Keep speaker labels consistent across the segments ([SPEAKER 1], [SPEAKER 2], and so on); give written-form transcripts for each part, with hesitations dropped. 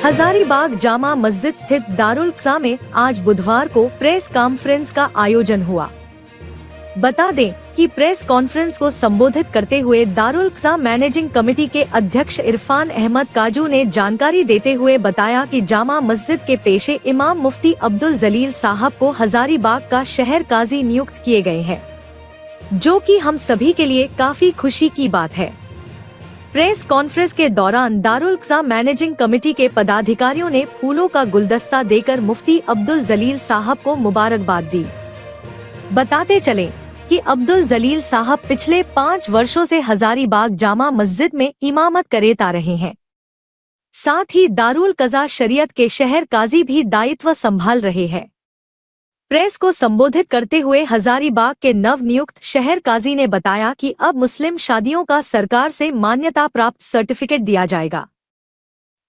[SPEAKER 1] हजारीबाग जामा मस्जिद स्थित दारुल क़सा में आज बुधवार को प्रेस कॉन्फ्रेंस का आयोजन हुआ। बता दें कि प्रेस कॉन्फ्रेंस को संबोधित करते हुए दारुल क़सा मैनेजिंग कमेटी के अध्यक्ष इरफान अहमद काजू ने जानकारी देते हुए बताया कि जामा मस्जिद के पेशे इमाम मुफ्ती अब्दुल जलील साहब को हजारीबाग का शहर काजी नियुक्त किए गए हैं, जो कि हम सभी के लिए काफी खुशी की बात है। प्रेस कॉन्फ्रेंस के दौरान दारुल क़सा मैनेजिंग कमेटी के पदाधिकारियों ने फूलों का गुलदस्ता देकर मुफ्ती अब्दुल जलील साहब को मुबारकबाद दी। बताते चलें कि अब्दुल जलील साहब पिछले 5 वर्षों से हजारीबाग जामा मस्जिद में इमामत करता रहे हैं। साथ ही दारुल क़ज़ा शरीयत के शहर काजी भी दायित्व संभाल रहे हैं। प्रेस को संबोधित करते हुए हजारीबाग के नव नियुक्त शहर काजी ने बताया कि अब मुस्लिम शादियों का सरकार से मान्यता प्राप्त सर्टिफिकेट दिया जाएगा।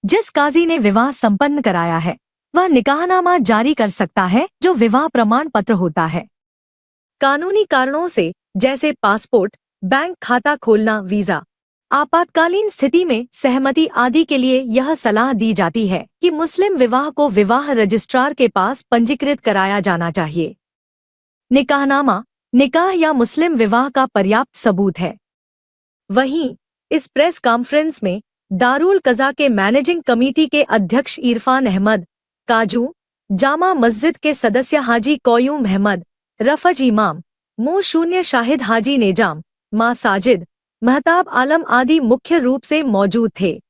[SPEAKER 1] जिस काजी ने विवाह संपन्न कराया है वह निकाहनामा जारी कर सकता है, जो विवाह प्रमाण पत्र होता है। कानूनी कारणों से जैसे पासपोर्ट, बैंक खाता खोलना, वीजा, आपातकालीन स्थिति में सहमति आदि के लिए यह सलाह दी जाती है कि मुस्लिम विवाह को विवाह रजिस्ट्रार के पास पंजीकृत कराया जाना चाहिए। निकाहनामा निकाह या मुस्लिम विवाह का पर्याप्त सबूत है। वहीं इस प्रेस कॉन्फ्रेंस में दारुल क़ज़ा के मैनेजिंग कमेटी के अध्यक्ष इरफान अहमद काजू, जामा मस्जिद के सदस्य हाजी कौयूम अहमद, रफज इमाम, शून्य शाहिद हाजी नेजाम, मां साजिद, महताब आलम आदि मुख्य रूप से मौजूद थे।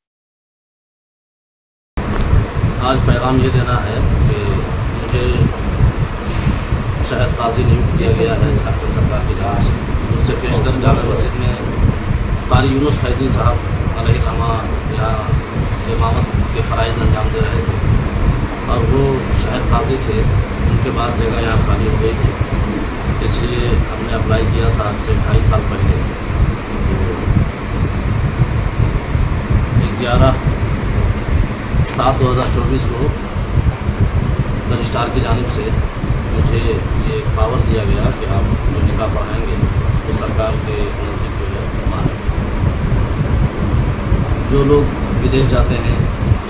[SPEAKER 2] आज पैगाम ये देना है कि मुझे शहर काजी नियुक्त किया गया है झारखंड सरकार की जानिब से। उससे पेशतर जामा मस्जिद में कारी यूनुस फैज़ी साहब अलैहिर्रहमा यहाँ इमामत के फ़राइज़ अंजाम दे रहे थे और वो शहर काजी थे। उनके बाद जगह यहाँ खाली हो गई थी, इसलिए हमने अप्लाई किया था आज से 2.5 साल पहले। 11/7/2024 को रजिस्ट्रार की जानिब से मुझे ये पावर दिया गया कि आप जो निकाह पढ़ाएंगे वो सरकार के नज़दीक जो है माने। जो लोग विदेश जाते हैं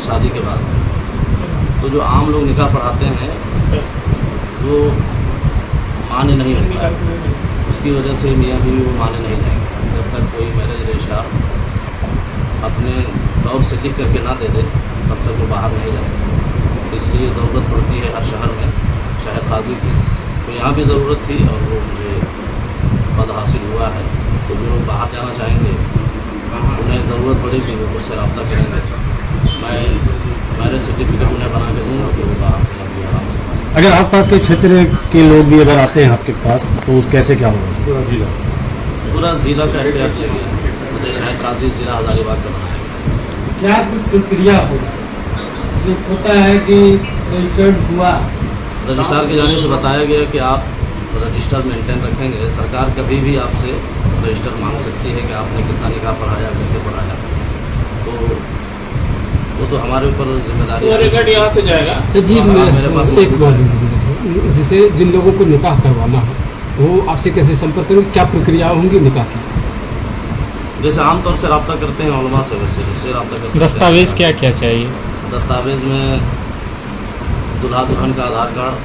[SPEAKER 2] शादी के बाद, तो जो आम लोग निकाह पढ़ाते हैं वो माने नहीं होता है। उसकी वजह से मियाँ बीवी वो माने नहीं जाएंगे जब तक कोई मैरिज रजिस्ट्रार अपने तौर से लिख करके ना दे दे, तब तक वो बाहर नहीं जा सकते। इसलिए ज़रूरत पड़ती है हर शहर में शहर काजी की। तो यहाँ भी ज़रूरत थी और वो मुझे पद हासिल हुआ है। तो जो लोग बाहर जाना चाहेंगे उन्हें ज़रूरत पड़ेगी वो मुझसे रब्ता करेंगे। मैं मैरिज सर्टिफिकेट उन्हें बना के दूँगा कि वो बाहर भी आराम से।
[SPEAKER 3] अगर आसपास के क्षेत्र के लोग भी अगर आते हैं आपके पास तो उस कैसे क्या होगा?
[SPEAKER 2] पूरा ज़िला का एहतियात किया गया। मुझे शहर काजी ज़िला हजारीबाग का बनाया गया।
[SPEAKER 4] क्या कुछ प्रक्रिया होता है कि रजिस्टर्ड हुआ?
[SPEAKER 2] रजिस्ट्रार की जानिब से बताया गया कि आप रजिस्टर मेंटेन रखेंगे। सरकार कभी भी आपसे रजिस्टर मांग सकती है कि आपने कितना निकाह पढ़ाया, कैसे पढ़ाया। तो वो तो हमारे ऊपर जिम्मेदारी है।
[SPEAKER 4] रिकॉर्ड यहाँ से जाएगा।
[SPEAKER 5] तो जी
[SPEAKER 2] मेरे पास
[SPEAKER 5] एक बात, जिसे जिन लोगों को निकाह करवाना है वो आपसे कैसे संपर्क करेंगे? क्या प्रक्रिया होंगी निकाह की?
[SPEAKER 2] जैसे आमतौर से रब्ता करते हैं उलमा से, वैसे उससे रब्ता कर सकते हैं।
[SPEAKER 6] दस्तावेज क्या क्या चाहिए?
[SPEAKER 2] दस्तावेज में दूल्हा दुल्हन का आधार कार्ड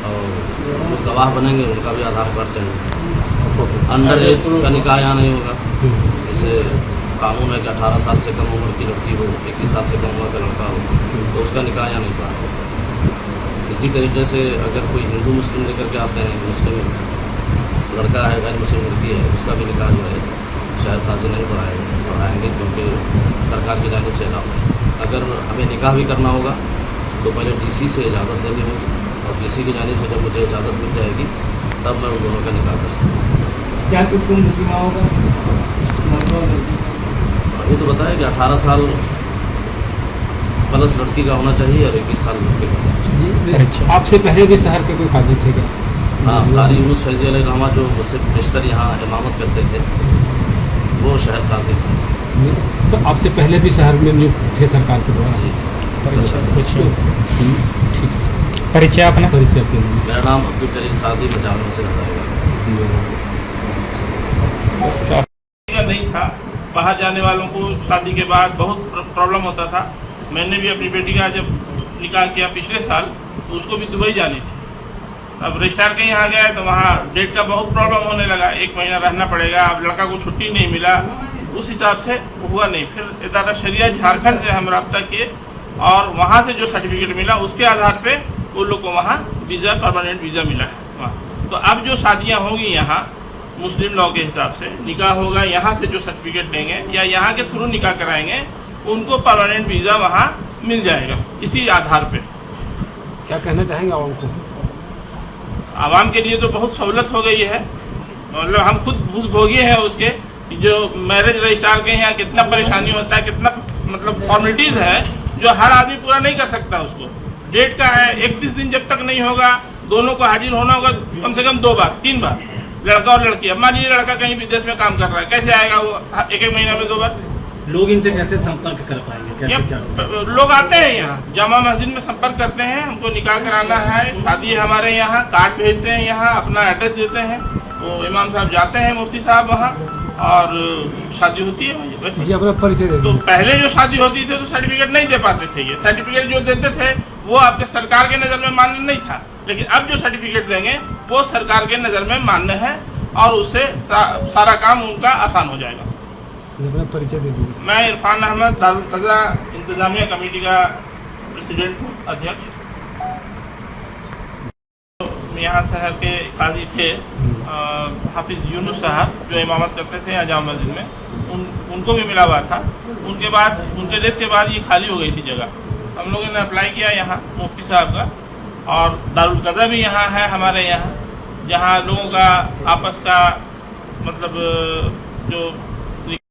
[SPEAKER 2] और जो गवाह बनेंगे उनका भी आधार कार्ड चाहिए। अंडर एज का निकाह यहाँ नहीं होगा। जैसे कानून है कि 18 साल से कम उम्र की लड़की हो, 21 साल से कम उम्र का लड़का हो, तो उसका निकाह यहाँ नहीं पड़ा। इसी तरीके से अगर कोई हिंदू मुस्लिम लेकर के आते हैं, मुस्लिम लड़का है, गैर मुस्लिम लड़की है, उसका भी निकाह जो है शहर काजी नहीं पढ़ाएंगे क्योंकि सरकार की जानिब से अलाउ है। अगर हमें निकाह भी करना होगा तो पहले डीसी से इजाज़त लेनी होगी और डीसी की जानिब से जब मुझे इजाज़त मिल जाएगी तब मैं उन दोनों का निकाह कर सकता हूँ।
[SPEAKER 4] क्या कुछ उम्र सीमा होगा?
[SPEAKER 2] अभी तो बताया कि 18 साल प्लस लड़की का होना चाहिए और 21 साल लड़के का होना चाहिए।
[SPEAKER 5] अच्छा, आपसे पहले भी शहर के कोई काजी थे क्या?
[SPEAKER 2] हाँ, कारी यूनुस फैज़ी अलैहिर्रहमा जो मुझसे पेशतर यहाँ इमामत करते थे वो शहर काजी थे।
[SPEAKER 5] तो आपसे पहले भी शहर में नियुक्त थे सरकार के द्वारा?
[SPEAKER 2] जी।
[SPEAKER 6] परिचय अपना?
[SPEAKER 5] परिचय के लिए
[SPEAKER 2] मेरा नाम अब्दुल जलील सादी, मैं जामा मस्जिद हजारीबाग।
[SPEAKER 6] उसका
[SPEAKER 4] नहीं था। बाहर जाने वालों को शादी के बाद बहुत प्रॉब्लम होता था।
[SPEAKER 7] मैंने भी अपनी बेटी का जब निकाह किया पिछले साल, तो उसको भी दुबई जानी थी। अब रजिस्ट्रार के यहाँ गया तो वहाँ डेट का बहुत प्रॉब्लम होने लगा, 1 महीना रहना पड़ेगा, अब लड़का को छुट्टी नहीं मिला, उस हिसाब से हुआ नहीं। फिर इदारा शरिया झारखंड से हम रब्ता किए और वहाँ से जो सर्टिफिकेट मिला उसके आधार पे वो लोग को वहाँ वीज़ा, परमानेंट वीज़ा मिला है वहाँ। तो अब जो शादियाँ होंगी यहाँ मुस्लिम लॉ के हिसाब से, निकाह होगा यहाँ से जो सर्टिफिकेट लेंगे या यहाँ के थ्रू निकाह कराएंगे, उनको परमानेंट वीज़ा वहाँ मिल जाएगा इसी आधार पे।
[SPEAKER 5] क्या कहना चाहेंगे आवाम को?
[SPEAKER 7] आवाम के लिए तो बहुत सहूलत हो गई है, मतलब हम खुद भोगी हैं उसके, जो मैरिज रजिस्ट्रार के यहाँ कितना परेशानी होता है, कितना मतलब फॉर्मेलिटीज़ है जो हर आदमी पूरा नहीं कर सकता। उसको डेट का है, 31 दिन जब तक नहीं होगा दोनों को हाजिर होना होगा कम से कम 2 बार 3 बार, लड़का और लड़की। अब मान लीजिए लड़का कहीं विदेश में काम कर रहा है, कैसे आएगा वो 1-1 महीना में 2 बार?
[SPEAKER 3] लोग इनसे कैसे संपर्क कर पाएंगे, कैसे क्या?
[SPEAKER 7] लोग आते हैं यहाँ जामा मस्जिद में संपर्क करते हैं, हमको निकाह कराना है, शादी है हमारे यहाँ, कार्ड भेजते हैं, यहाँ अपना एड्रेस देते हैं, तो इमाम साहब जाते हैं, मुफ्ती साहब वहाँ, और शादी होती है वैसे।
[SPEAKER 5] जी अपना परिचय दे
[SPEAKER 7] तो
[SPEAKER 5] दीजिए।
[SPEAKER 7] पहले जो शादी होती थी तो सर्टिफिकेट नहीं दे पाते थे, ये सर्टिफिकेट जो देते थे वो आपके सरकार के नज़र में मान्य नहीं था, लेकिन अब जो सर्टिफिकेट देंगे वो सरकार के नज़र में मान्य है और उससे सारा काम उनका आसान हो जाएगा।
[SPEAKER 5] अपना परिचय दे दीजिए।
[SPEAKER 7] मैं इरफान अहमद, दारुल क़ज़ा इंतज़ामिया कमेटी का प्रेसिडेंट हूँ, अध्यक्ष। यहाँ शहर के काजी थे हाफिज़ यूनुस साहब, जो इमामत करते थे यहाँ जामा मस्जिद में, उनको भी मिला हुआ था। उनके बाद उनके डेथ के बाद ये खाली हो गई थी जगह, हम लोगों ने अप्लाई किया यहाँ मुफ्ती साहब का, और दारुल क़ज़ा भी यहाँ है हमारे यहाँ, जहाँ लोगों का आपस का मतलब जो